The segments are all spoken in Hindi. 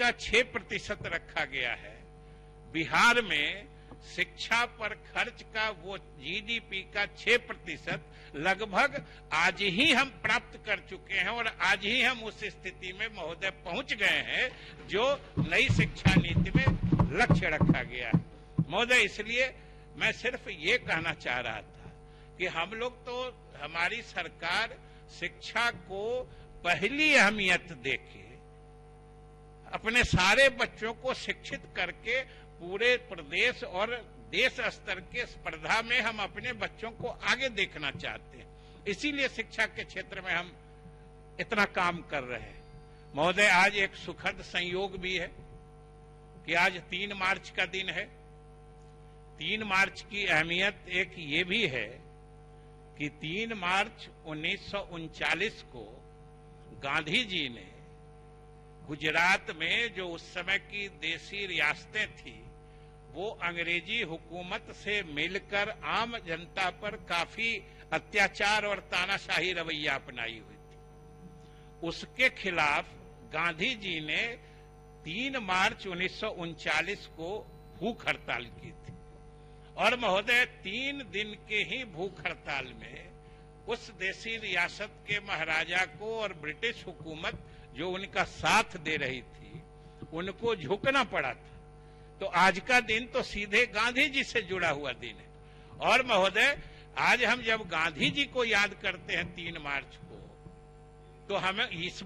का 6% रखा गया है। बिहार में शिक्षा पर खर्च का वो जीडीपी का 6% लगभग आज ही हम प्राप्त कर चुके हैं और आज ही हम उस स्थिति में महोदय पहुंच गए हैं जो नई शिक्षा नीति में लक्ष्य रखा गया है। महोदय, इसलिए मैं सिर्फ ये कहना चाह रहा था कि हम लोग तो, हमारी सरकार शिक्षा को पहली अहमियत देके अपने सारे बच्चों को शिक्षित करके पूरे प्रदेश और देश स्तर के स्पर्धा में हम अपने बच्चों को आगे देखना चाहते हैं। इसीलिए शिक्षा के क्षेत्र में हम इतना काम कर रहे हैं। महोदय, आज एक सुखद संयोग भी है कि आज 3 मार्च का दिन है। 3 मार्च की अहमियत एक ये भी है कि 3 मार्च 1939 को गांधी जी ने गुजरात में जो उस समय की देसी रियासतें थी वो अंग्रेजी हुकूमत से मिलकर आम जनता पर काफी अत्याचार और तानाशाही रवैया अपनाई हुई थी। उसके खिलाफ गांधी जी ने 3 मार्च 1939 को भूख हड़ताल की थी और महोदय 3 दिन के ही भूख हड़ताल में उस देसी रियासत के महाराजा को और ब्रिटिश हुकूमत जो उनका साथ दे रही थी उनको झुकना पड़ा था। तो आज का दिन तो सीधे गांधी जी से जुड़ा हुआ दिन है। और महोदय, आज हम जब गांधी जी को याद करते हैं 3 मार्च को, तो हमें इस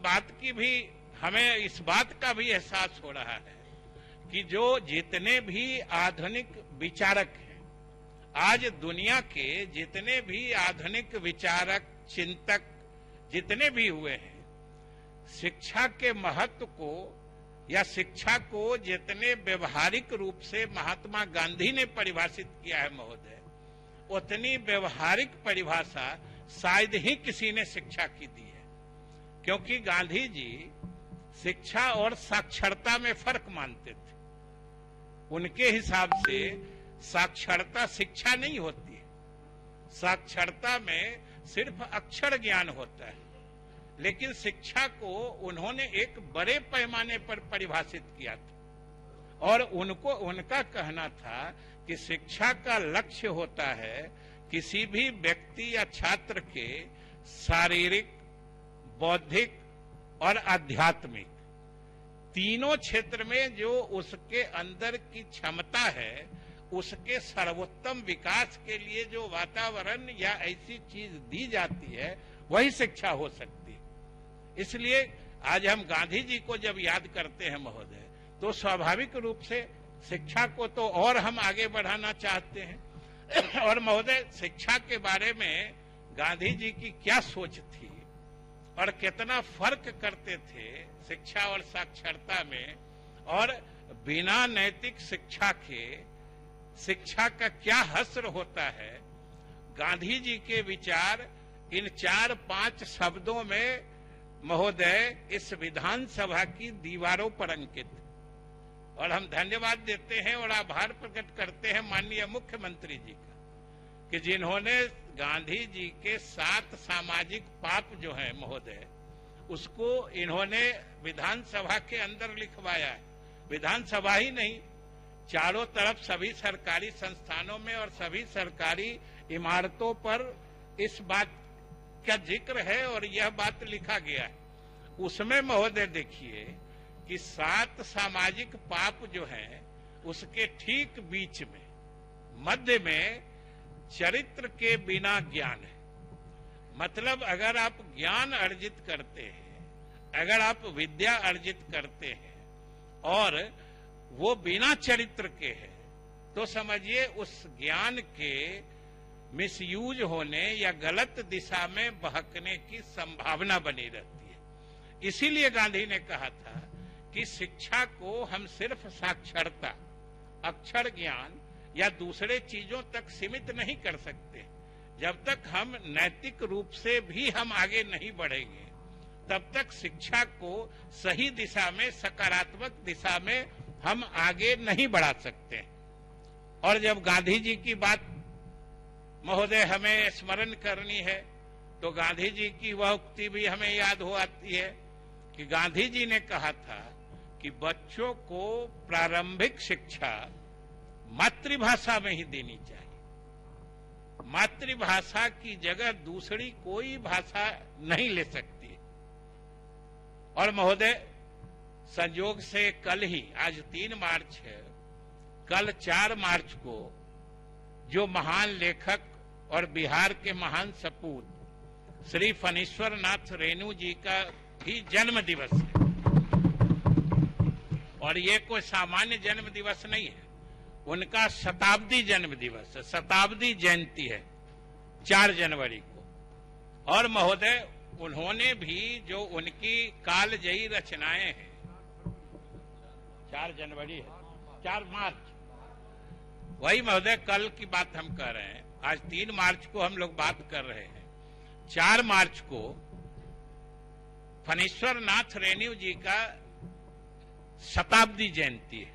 बात का भी एहसास हो रहा है कि जो जितने भी आधुनिक विचारक हैं, आज दुनिया के जितने भी आधुनिक विचारक चिंतक जितने भी हुए हैं, शिक्षा के महत्व को या शिक्षा को जितने व्यवहारिक रूप से महात्मा गांधी ने परिभाषित किया है महोदय, उतनी व्यवहारिक परिभाषा शायद ही किसी ने शिक्षा की दी है। क्योंकि गांधी जी शिक्षा और साक्षरता में फर्क मानते थे। उनके हिसाब से साक्षरता शिक्षा नहीं होती है। साक्षरता में सिर्फ अक्षर ज्ञान होता है, लेकिन शिक्षा को उन्होंने एक बड़े पैमाने पर परिभाषित किया था और उनका कहना था कि शिक्षा का लक्ष्य होता है किसी भी व्यक्ति या छात्र के शारीरिक, बौद्धिक और आध्यात्मिक तीनों क्षेत्र में जो उसके अंदर की क्षमता है, उसके सर्वोत्तम विकास के लिए जो वातावरण या ऐसी चीज दी जाती है, वही शिक्षा हो सकती है। इसलिए आज हम गांधी जी को जब याद करते हैं महोदय, तो स्वाभाविक रूप से शिक्षा को तो और हम आगे बढ़ाना चाहते हैं। और महोदय, शिक्षा के बारे में गांधी जी की क्या सोच थी और कितना फर्क करते थे शिक्षा और साक्षरता में, और बिना नैतिक शिक्षा के शिक्षा का क्या हश्र होता है, गांधी जी के विचार इन 4-5 शब्दों में महोदय इस विधानसभा की दीवारों पर अंकित। और हम धन्यवाद देते हैं और आभार प्रकट करते हैं माननीय मुख्यमंत्री जी का कि जिन्होंने गांधी जी के 7 सामाजिक पाप जो है महोदय, उसको इन्होंने विधानसभा के अंदर लिखवाया है। विधानसभा ही नहीं, चारों तरफ सभी सरकारी संस्थानों में और सभी सरकारी इमारतों पर इस बात का जिक्र है और यह बात लिखा गया है। उसमें महोदय देखिए कि 7 सामाजिक पाप जो हैं, उसके ठीक बीच में मध्य में चरित्र के बिना ज्ञान है। मतलब अगर आप ज्ञान अर्जित करते हैं, अगर आप विद्या अर्जित करते हैं और वो बिना चरित्र के है, तो समझिए उस ज्ञान के मिसयूज होने या गलत दिशा में बहकने की संभावना बनी रहती है। इसीलिए गांधी ने कहा था कि शिक्षा को हम सिर्फ साक्षरता, अक्षर ज्ञान या दूसरे चीजों तक सीमित नहीं कर सकते। जब तक हम नैतिक रूप से भी हम आगे नहीं बढ़ेंगे, तब तक शिक्षा को सही दिशा में, सकारात्मक दिशा में हम आगे नहीं बढ़ा सकते। और जब गांधी जी की बात महोदय हमें स्मरण करनी है, तो गांधी जी की वह उक्ति भी हमें याद हो आती है कि गांधी जी ने कहा था कि बच्चों को प्रारंभिक शिक्षा मातृभाषा में ही देनी चाहिए। मातृभाषा की जगह दूसरी कोई भाषा नहीं ले सकती। और महोदय, संयोग से कल ही, आज 3 मार्च है, कल 4 मार्च को जो महान लेखक और बिहार के महान सपूत श्री फणीश्वर नाथ रेणु जी का भी जन्म दिवस है। और ये कोई सामान्य जन्म दिवस नहीं है, उनका शताब्दी जन्म दिवस है, शताब्दी जयंती है 4 जनवरी को। और महोदय, उन्होंने भी जो उनकी कालजयी रचनाएं हैं, 4 जनवरी है, 4 मार्च, वही महोदय कल की बात हम कर रहे हैं। आज 3 मार्च को हम लोग बात कर रहे हैं। 4 मार्च को फणीश्वर नाथ रेणु जी का शताब्दी जयंती है।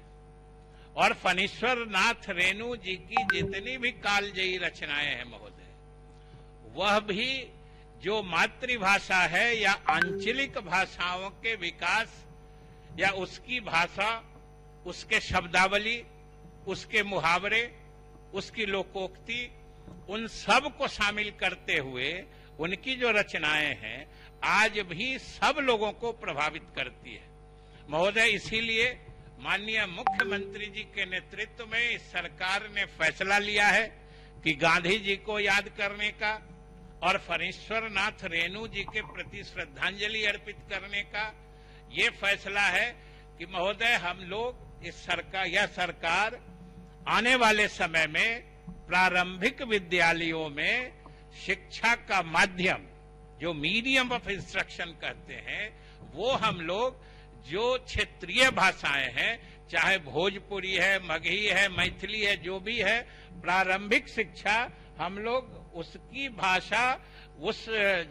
और फणीश्वर नाथ रेणु जी की जितनी भी कालजयी रचनाएं हैं महोदय, वह भी जो मातृभाषा है या आंचलिक भाषाओं के विकास या उसकी भाषा, उसके शब्दावली, उसके मुहावरे, उसकी लोकोक्ति, उन सब को शामिल करते हुए उनकी जो रचनाएं हैं आज भी सब लोगों को प्रभावित करती है महोदय। इसीलिए माननीय मुख्यमंत्री जी के नेतृत्व में इस सरकार ने फैसला लिया है कि गांधी जी को याद करने का और फणीश्वर नाथ रेणु जी के प्रति श्रद्धांजलि अर्पित करने का ये फैसला है कि महोदय हम लोग यह सरकार आने वाले समय में प्रारंभिक विद्यालयों में शिक्षा का माध्यम, जो मीडियम ऑफ इंस्ट्रक्शन कहते हैं, वो हम लोग जो क्षेत्रीय भाषाएं हैं, चाहे भोजपुरी है, मगही है, मैथिली है, जो भी है, प्रारंभिक शिक्षा हम लोग उसकी भाषा, उस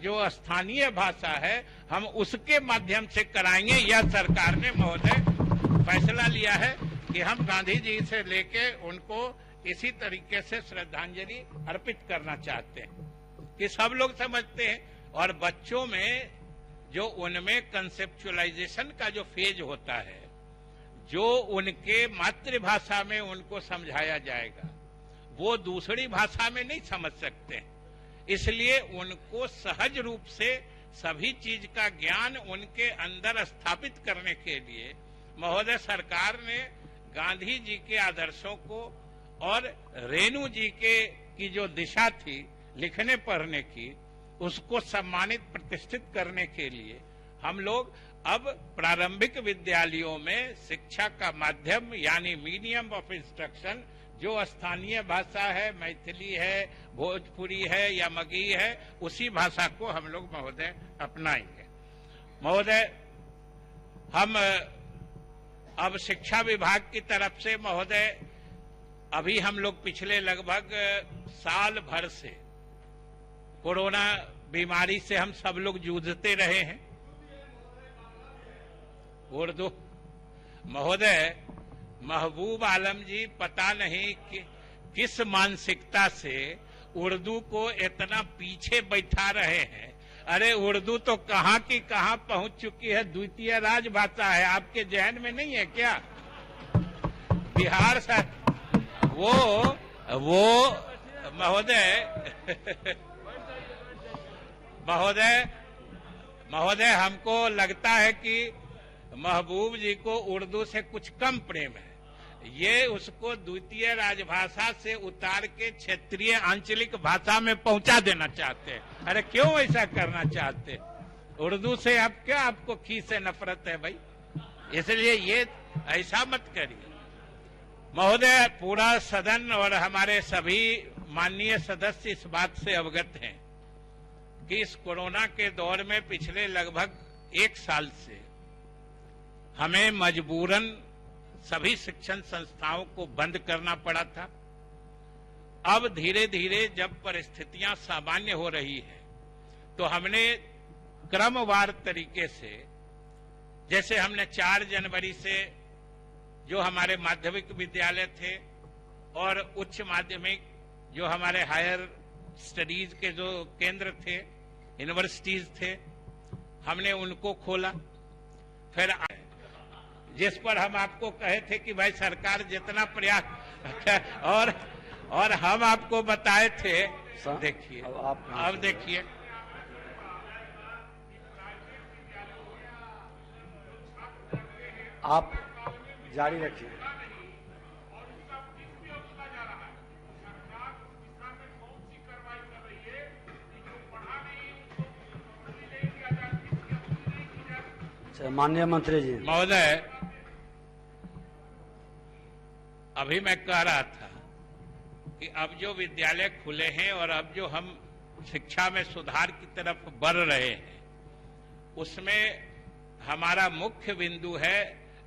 जो स्थानीय भाषा है, हम उसके माध्यम से कराएंगे। यह सरकार ने महोदय फैसला लिया है कि हम गांधी जी से लेके उनको इसी तरीके से श्रद्धांजलि अर्पित करना चाहते हैं कि सब लोग समझते हैं। और बच्चों में जो उनमें कंसेप्चुअलाइजेशन का जो फेज होता है, जो उनके मातृभाषा में उनको समझाया जाएगा, वो दूसरी भाषा में नहीं समझ सकते हैं। इसलिए उनको सहज रूप से सभी चीज का ज्ञान उनके अंदर स्थापित करने के लिए महोदय सरकार ने गांधी जी के आदर्शों को और रेणु जी की जो दिशा थी लिखने पढ़ने की, उसको सम्मानित प्रतिष्ठित करने के लिए हम लोग अब प्रारंभिक विद्यालयों में शिक्षा का माध्यम यानी मीडियम ऑफ इंस्ट्रक्शन, जो स्थानीय भाषा है, मैथिली है, भोजपुरी है या मगही है, उसी भाषा को हम लोग महोदय अपनाएंगे। महोदय, हम अब शिक्षा विभाग की तरफ से महोदय अभी हम लोग पिछले लगभग साल भर से कोरोना बीमारी से हम सब लोग जूझते रहे हैं। उर्दू महोदय, महबूब आलम जी पता नहीं किस मानसिकता से उर्दू को इतना पीछे बैठा रहे हैं। अरे उर्दू तो कहाँ की कहाँ पहुंच चुकी है, द्वितीय राजभाषा है। आपके जहन में नहीं है क्या? बिहार से वो महोदय हमको लगता है कि महबूब जी को उर्दू से कुछ कम प्रेम है। ये उसको द्वितीय राजभाषा से उतार के क्षेत्रीय आंचलिक भाषा में पहुंचा देना चाहते हैं। अरे क्यों ऐसा करना चाहते? उर्दू से अब क्या आपको खी से नफरत है भाई? इसलिए ये ऐसा मत करिए महोदय। पूरा सदन और हमारे सभी माननीय सदस्य इस बात से अवगत हैं कि इस कोरोना के दौर में पिछले लगभग 1 साल से हमें मजबूरन सभी शिक्षण संस्थाओं को बंद करना पड़ा था। अब धीरे धीरे जब परिस्थितियां सामान्य हो रही है तो हमने क्रमवार तरीके से, जैसे हमने 4 जनवरी से जो हमारे माध्यमिक विद्यालय थे और उच्च माध्यमिक जो हमारे हायर स्टडीज के जो केंद्र थे, यूनिवर्सिटीज थे, हमने उनको खोला। फिर जिस पर हम आपको कहे थे कि भाई सरकार जितना प्रयास और हम आपको बताए थे। देखिए अब देखिए, आप जारी रखिए। माननीय मंत्री जी। महोदय, अभी मैं कह रहा था कि अब जो विद्यालय खुले हैं और अब जो हम शिक्षा में सुधार की तरफ बढ़ रहे हैं, उसमें हमारा मुख्य बिंदु है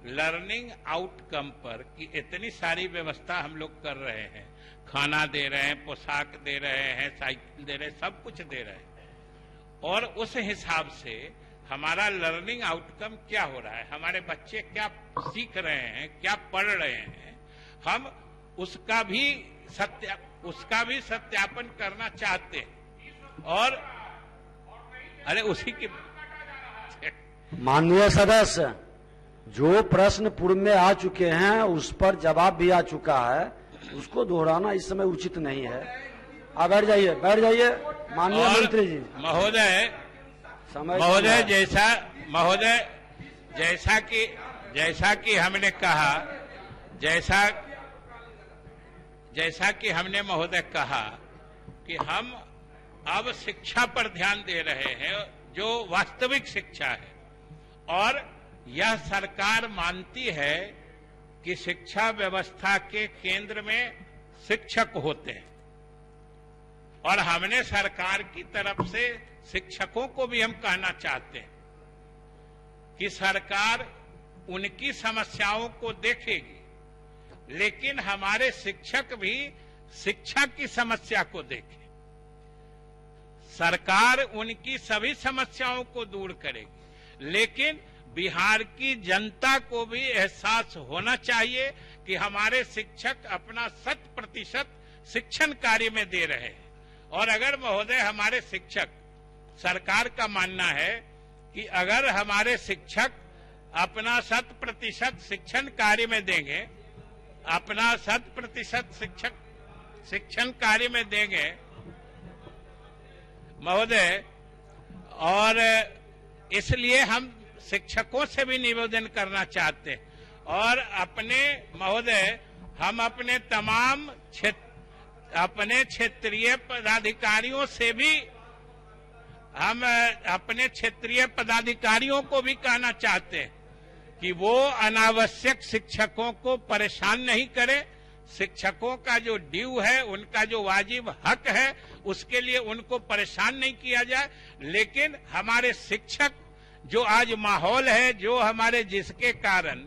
लर्निंग आउटकम पर कि इतनी सारी व्यवस्था हम लोग कर रहे हैं, खाना दे रहे हैं, पोशाक दे रहे हैं, साइकिल दे रहे हैं, सब कुछ दे रहे हैं। और उस हिसाब से हमारा लर्निंग आउटकम क्या हो रहा है, हमारे बच्चे क्या सीख रहे हैं, क्या पढ़ रहे हैं, हम उसका भी सत्यापन करना चाहते हैं। और अरे उसी की माननीय सदस्य, जो प्रश्न पूर्व में आ चुके हैं उस पर जवाब भी आ चुका है, उसको दोहराना इस समय उचित नहीं है। आप बैठ जाइए, बैठ जाइए माननीय मंत्री जी। महोदय जैसा कि हमने कहा, जैसा कि हमने महोदय कहा कि हम अब शिक्षा पर ध्यान दे रहे हैं, जो वास्तविक शिक्षा है। और यह सरकार मानती है कि शिक्षा व्यवस्था के केंद्र में शिक्षक होते हैं। और हमने सरकार की तरफ से शिक्षकों को भी हम कहना चाहते हैं कि सरकार उनकी समस्याओं को देखेगी, लेकिन हमारे शिक्षक भी शिक्षा की समस्या को देखें। सरकार उनकी सभी समस्याओं को दूर करेगी, लेकिन बिहार की जनता को भी एहसास होना चाहिए कि हमारे शिक्षक अपना 100% शिक्षण कार्य में दे रहे हैं। और अगर महोदय हमारे शिक्षक, सरकार का मानना है कि अगर हमारे शिक्षक अपना 100% शिक्षण कार्य में देंगे, अपना 100% शिक्षण कार्य में देंगे महोदय, और इसलिए हम शिक्षकों से भी निवेदन करना चाहते हैं। और महोदय हम अपने तमाम अपने क्षेत्रीय पदाधिकारियों से भी, हम अपने क्षेत्रीय पदाधिकारियों को भी कहना चाहते हैं कि वो अनावश्यक शिक्षकों को परेशान नहीं करें। शिक्षकों का जो ड्यू है, उनका जो वाजिब हक है, उसके लिए उनको परेशान नहीं किया जाए। लेकिन हमारे शिक्षक जो आज माहौल है, जो हमारे जिसके कारण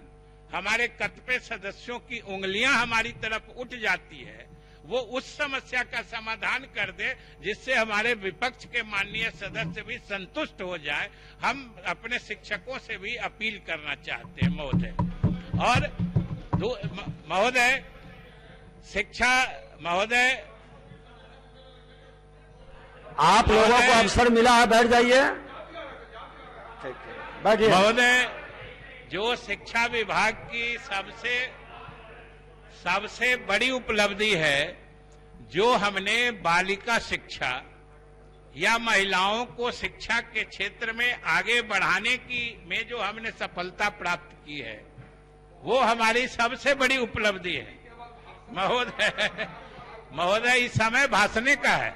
हमारे कतिपय सदस्यों की उंगलियां हमारी तरफ उठ जाती है, वो उस समस्या का समाधान कर दे जिससे हमारे विपक्ष के माननीय सदस्य भी संतुष्ट हो जाए। हम अपने शिक्षकों से भी अपील करना चाहते हैं महोदय। और महोदय आप लोगों को अवसर मिला है, बैठ जाइए, बैठिए। महोदय, जो शिक्षा विभाग की सबसे बड़ी उपलब्धि है, जो हमने बालिका शिक्षा या महिलाओं को शिक्षा के क्षेत्र में आगे बढ़ाने में जो हमने सफलता प्राप्त की है, वो हमारी सबसे बड़ी उपलब्धि है महोदय। इस समय भाषण का है,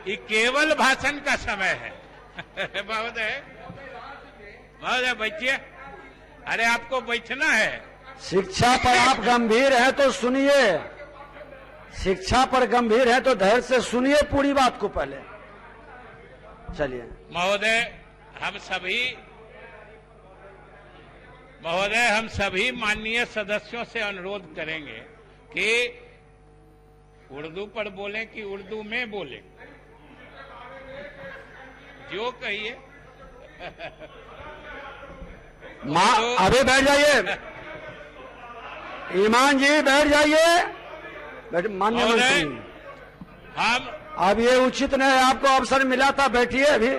ये केवल भाषण का समय है महोदय बैठिए। अरे आपको बैठना है। शिक्षा पर आप गंभीर हैं तो सुनिए, शिक्षा पर गंभीर है तो धैर्य से सुनिए पूरी बात को पहले। चलिए महोदय, हम सभी माननीय सदस्यों से अनुरोध करेंगे कि उर्दू पर बोलें कि उर्दू में बोलें, जो कहिए। अभी बैठ जाइए, ईमान जी बैठ जाइए। माननीय मंत्री, हम अब ये उचित नहीं, आपको अवसर मिला था, बैठिए अभी।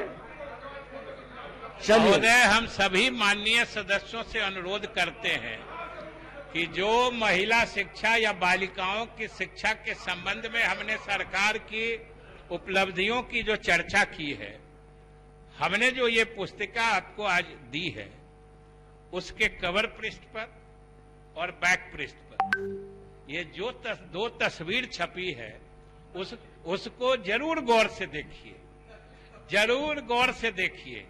चलिए महोदय, हम सभी माननीय सदस्यों से अनुरोध करते हैं कि जो महिला शिक्षा या बालिकाओं की शिक्षा के संबंध में हमने सरकार की उपलब्धियों की जो चर्चा की है, हमने जो ये पुस्तिका आपको आज दी है, उसके कवर पृष्ठ पर और बैक पृष्ठ पर ये जो दो तस्वीर छपी है, उसको जरूर गौर से देखिए, जरूर गौर से देखिए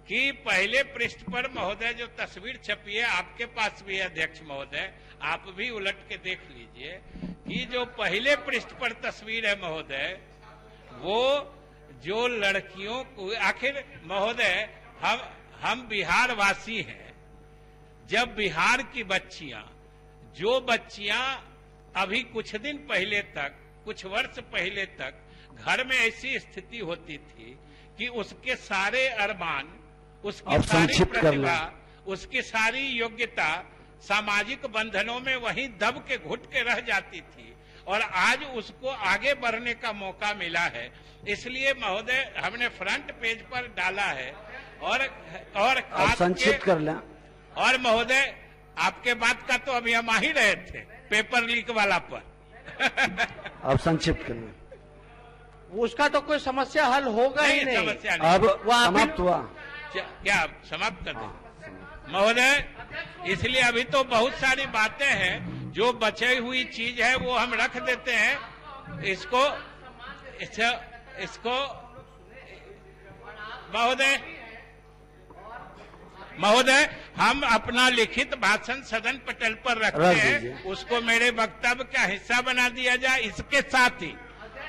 कि पहले पृष्ठ पर महोदय जो तस्वीर छपी है, आपके पास भी है अध्यक्ष महोदय, आप भी उलट के देख लीजिए कि जो पहले पृष्ठ पर तस्वीर है महोदय, वो जो लड़कियों को, आखिर महोदय हम बिहार वासी हैं। जब बिहार की बच्चियां, जो बच्चियां अभी कुछ दिन पहले तक, कुछ वर्ष पहले तक घर में ऐसी स्थिति होती थी कि उसके सारे अरमान, उसकी सारी प्रतिभा, उसकी सारी योग्यता सामाजिक बंधनों में वहीं दब के घुट के रह जाती थी, और आज उसको आगे बढ़ने का मौका मिला है। इसलिए महोदय हमने फ्रंट पेज पर डाला है और संक्षिप्त कर लें। और महोदय, आपके बात का तो अभी हम आ ही रहे थे पेपर लीक वाला पर। अब संक्षिप्त कर लें। उसका तो कोई समस्या हल होगा ही नहीं। समस्या नहीं। अब समाप्त हुआ क्या समाप्त कर दें महोदय? इसलिए अभी तो बहुत सारी बातें हैं, जो बची हुई चीज है वो हम रख देते हैं। इसको महोदय हम अपना लिखित भाषण सदन पटल पर रखते हैं, उसको मेरे वक्तव्य का हिस्सा बना दिया जाए। इसके साथ ही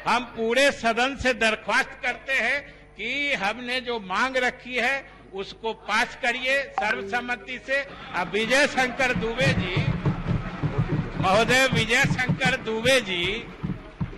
हम पूरे सदन से दरख्वास्त करते हैं कि हमने जो मांग रखी है उसको पास करिए सर्वसम्मति से। अब विजय शंकर दुबे जी, महोदय विजय शंकर दुबे जी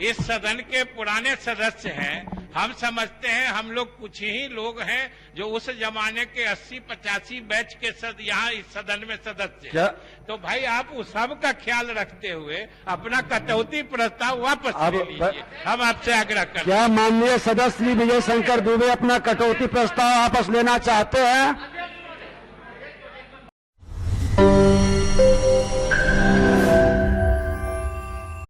इस सदन के पुराने सदस्य हैं। हम समझते हैं हम लोग कुछ ही लोग हैं जो उस जमाने के 80-85 बैच के यहाँ इस सदन में सदस्य हैं। तो भाई आप उस सब का ख्याल रखते हुए अपना कटौती प्रस्ताव वापस ले लीजिए, हम आपसे आग्रह करते हैं। क्या माननीय सदस्य श्री विजय शंकर दुबे अपना कटौती प्रस्ताव वापस लेना चाहते हैं?